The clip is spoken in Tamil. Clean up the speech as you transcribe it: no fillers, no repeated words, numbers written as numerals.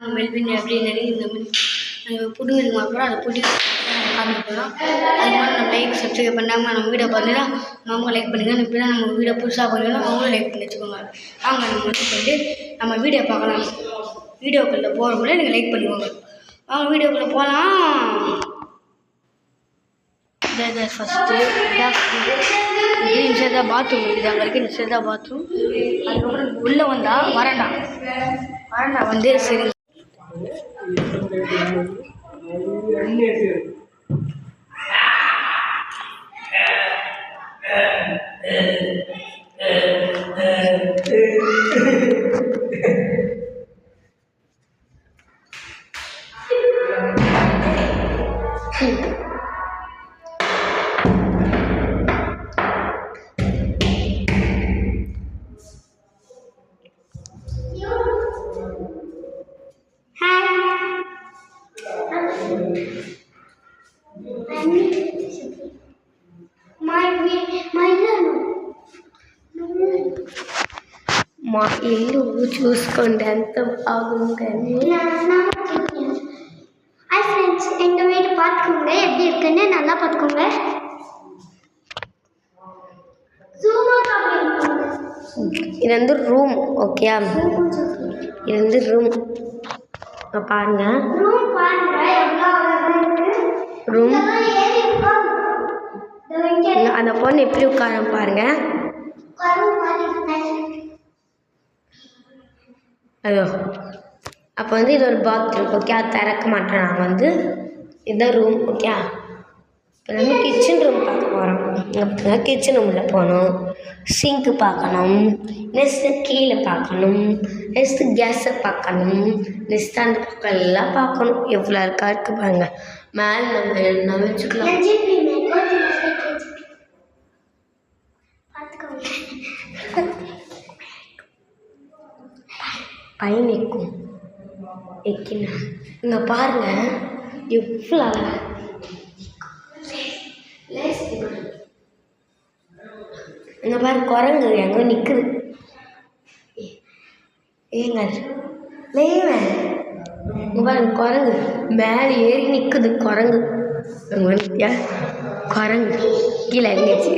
மெல்வின் அப்படின்னு இந்த மாதிரி புது வீடு அப்புறம் அதை புது காமிக்க போகிறோம். அது மாதிரி நம்ம லைக் சப்ஸ்கிரைப் பண்ணாமல் நம்ம வீடியோ பார்த்தீங்கன்னா அவங்க லைக் பண்ணிக்கலாம். இப்படி தான் நம்ம வீடியோ புதுசாக பார்த்தீங்கன்னா அவங்களும் லைக் பண்ணி வச்சுக்கோங்க. அவங்க நம்ம போயிட்டு நம்ம வீடியோ பார்க்கலாம். வீடியோக்குள்ளே போகிறக்குள்ளே நீங்கள் லைக் பண்ணிக்கோங்க. அவங்க வீடியோக்குள்ளே போகலாம். ஃபஸ்ட்டு இன்ஸ்டா பாத்ரூம் இருக்குது. அங்கே இருக்குது இன்ஸ்டா பாத்ரூம். அதுக்கப்புறம் உள்ளே வந்தால் வராண்டா வந்து சரி మా ఇల్లు చూసుకోండి ఎంత బాగుందని. ஹாய் ஃப்ரெண்ட்ஸ், எங்கள் வீடு பார்த்துக்கோங்க எப்படி இருக்குன்னு நல்லா பார்த்துக்கோங்க. இது வந்து ரூம். ஓகே, இது வந்து ரூம் பாருங்க. ரூம் அந்த பொண்ணு எப்படி உட்கார பாருங்க. அதோ அப்போ வந்து இது ஒரு பாத்ரூம். ஓகே, அது திறக்க மாட்டேன். நான் வந்து இதுதான் ரூம். ஓகே, இப்போ நம்ம கிச்சன் ரூம் பார்க்க போகிறோம். கிச்சன் ரூமில் போகணும், சிங்க்கு பார்க்கணும், நெக்ஸ்ட்டு கீழே பார்க்கணும், நெக்ஸ்ட்டு கேஸை பார்க்கணும், நெக்ஸ்ட்டு அந்த பக்கம் எல்லாம் பார்க்கணும். எவ்வளோ இருக்கு பாருங்க. மேலே நம்ம என்ன வச்சுக்கலாம். பையன் எக்கினா இங்கே பாருங்க எவ்வளோ இங்கே பாருங்க. குரங்கு எங்கே நிற்குது. ஏங்க லேவன் இங்கே பாருங்க, குரங்கு மேலே ஏறி நிற்குது. குரங்கு குரங்கு கீழே இருந்துச்சு.